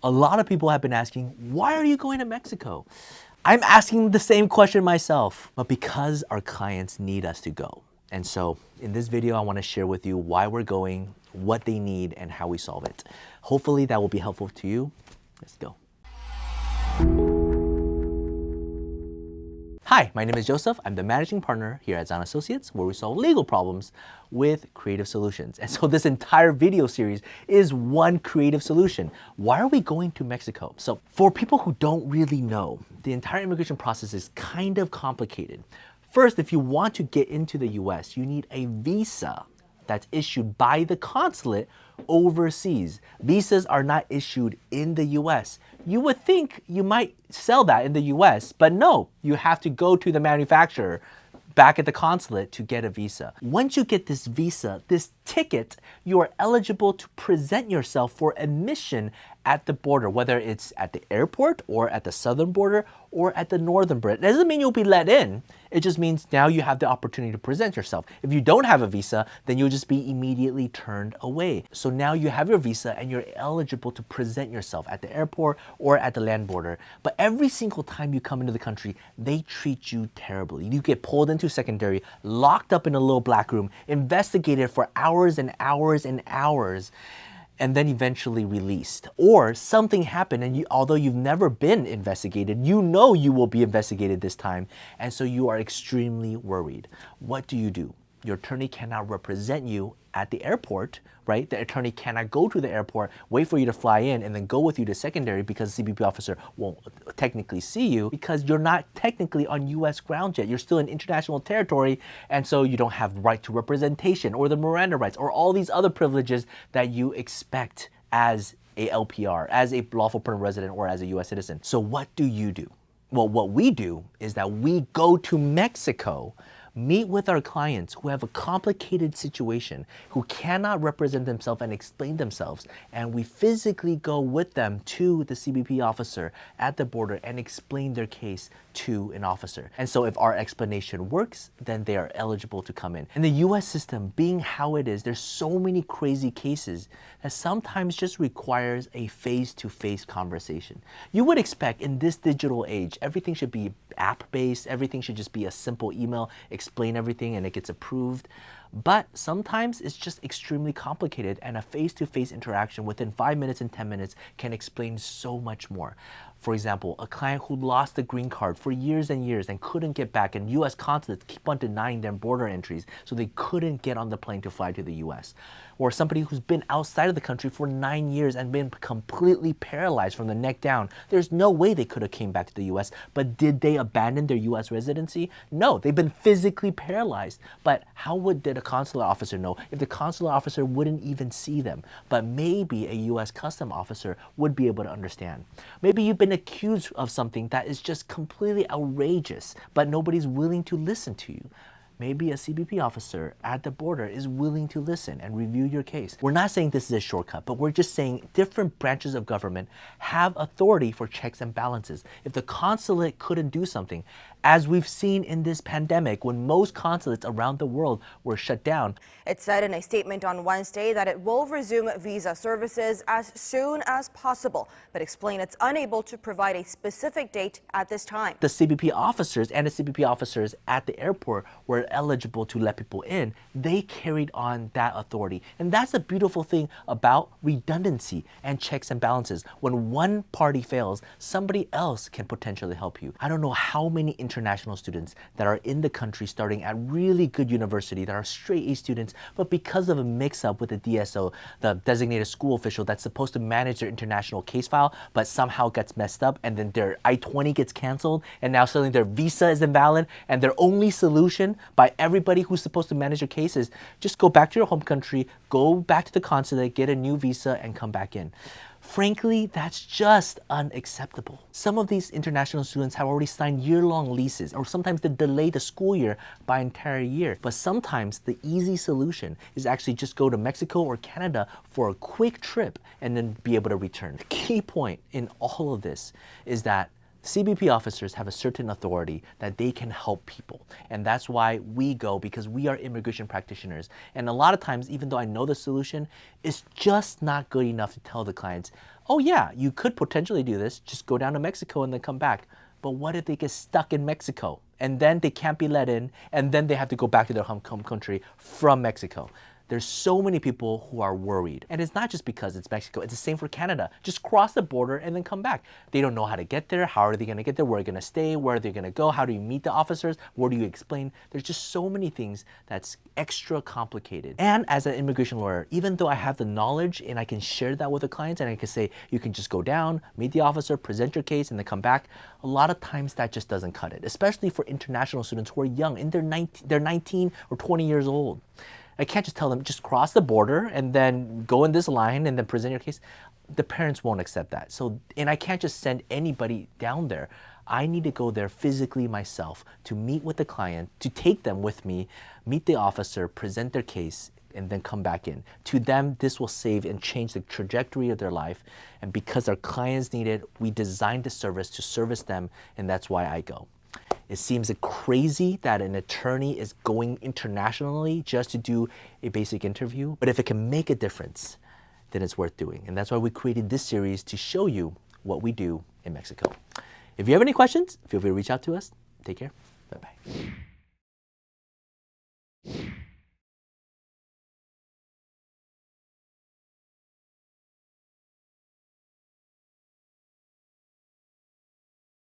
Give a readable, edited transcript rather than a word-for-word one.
A lot of people have been asking, why are you going to Mexico? I'm asking the same question myself, but because our clients need us to go. And so in this video, I want to share with you why we're going, what they need, and how we solve it. Hopefully that will be helpful to you. Let's go. Hi, my name is Joseph. I'm the managing partner here at Tsang and Associates, where we solve legal problems with creative solutions. And so this entire video series is one creative solution. Why are we going to Mexico? So for people who don't really know, the entire immigration process is kind of complicated. First, if you want to get into the US, you need a visa that's issued by the consulate overseas. Visas are not issued in the US. You would think you might sell that in the US, but no, you have to go to the manufacturer back at the consulate to get a visa. Once you get this visa, this ticket, you are eligible to present yourself for admission at the border, whether it's at the airport or at the southern border or at the northern border. It doesn't mean you'll be let in. It just means now you have the opportunity to present yourself. If you don't have a visa, then you'll just be immediately turned away. So now you have your visa and you're eligible to present yourself at the airport or at the land border. But every single time you come into the country, they treat you terribly. You get pulled into secondary, locked up in a little black room, investigated for hours and hours and hours, and then eventually released. Or something happened and although you've never been investigated, you know you will be investigated this time, and so you are extremely worried. What do? Your attorney cannot represent you at the airport, right? The attorney cannot go to the airport, wait for you to fly in, and then go with you to secondary because the CBP officer won't technically see you because you're not technically on US ground yet. You're still in international territory, and so you don't have right to representation or the Miranda rights or all these other privileges that you expect as a LPR, as a lawful permanent resident, or as a US citizen. So what do? Well, what we do is that we go to Mexico, meet with our clients who have a complicated situation, who cannot represent themselves and explain themselves, and we physically go with them to the CBP officer at the border and explain their case to an officer. And so if our explanation works, then they are eligible to come in. In the US system, being how it is, there's so many crazy cases that sometimes just requires a face-to-face conversation. You would expect in this digital age, everything should be app-based, everything should just be a simple email, explain everything and it gets approved. But sometimes it's just extremely complicated, and a face-to-face interaction within 5 minutes and 10 minutes can explain so much more. For example, a client who lost the green card for years and years and couldn't get back, and US consulates keep on denying them border entries, so they couldn't get on the plane to fly to the US. Or somebody who's been outside of the country for 9 years and been completely paralyzed from the neck down. There's no way they could have came back to the US, but did they abandon their US residency? No, they've been physically paralyzed. But how did a consular officer know if the consular officer wouldn't even see them? But maybe a US custom officer would be able to understand. Maybe you've been accused of something that is just completely outrageous, but nobody's willing to listen to you. Maybe a CBP officer at the border is willing to listen and review your case. We're not saying this is a shortcut, but we're just saying different branches of government have authority for checks and balances. If the consulate couldn't do something, as we've seen in this pandemic when most consulates around the world were shut down. It said in a statement on Wednesday that it will resume visa services as soon as possible, but explained it's unable to provide a specific date at this time. The CBP officers and the CBP officers at the airport were eligible to let people in. They carried on that authority. And that's the beautiful thing about redundancy and checks and balances. When one party fails, somebody else can potentially help you. I don't know how many international students that are in the country starting at really good university that are straight A students, but because of a mix-up with the DSO, the designated school official that's supposed to manage their international case file, but somehow gets messed up, and then their I-20 gets canceled, and now suddenly their visa is invalid, and their only solution by everybody who's supposed to manage your case is just go back to your home country, go back to the consulate, get a new visa, and come back in. Frankly, that's just unacceptable. Some of these international students have already signed year-long leases, or sometimes they delay the school year by an entire year. But sometimes the easy solution is actually just go to Mexico or Canada for a quick trip and then be able to return. The key point in all of this is that CBP officers have a certain authority that they can help people. And that's why we go, because we are immigration practitioners. And a lot of times, even though I know the solution, it's just not good enough to tell the clients, oh yeah, you could potentially do this, just go down to Mexico and then come back. But what if they get stuck in Mexico and then they can't be let in and then they have to go back to their home country from Mexico? There's so many people who are worried. And it's not just because it's Mexico, it's the same for Canada. Just cross the border and then come back. They don't know how to get there. How are they gonna get there? Where are they gonna stay? Where are they gonna go? How do you meet the officers? Where do you explain? There's just so many things that's extra complicated. And as an immigration lawyer, even though I have the knowledge and I can share that with the clients and I can say, you can just go down, meet the officer, present your case, and then come back, a lot of times that just doesn't cut it, especially for international students who are young, and they're 19 or 20 years old. I can't just tell them, just cross the border and then go in this line and then present your case. The parents won't accept that. So, and I can't just send anybody down there. I need to go there physically myself to meet with the client, to take them with me, meet the officer, present their case, and then come back in. To them, this will save and change the trajectory of their life. And because our clients need it, we designed the service to service them, and that's why I go. It seems crazy that an attorney is going internationally just to do a basic interview, but if it can make a difference, then it's worth doing. And that's why we created this series to show you what we do in Mexico. If you have any questions, feel free to reach out to us. Take care. Bye-bye.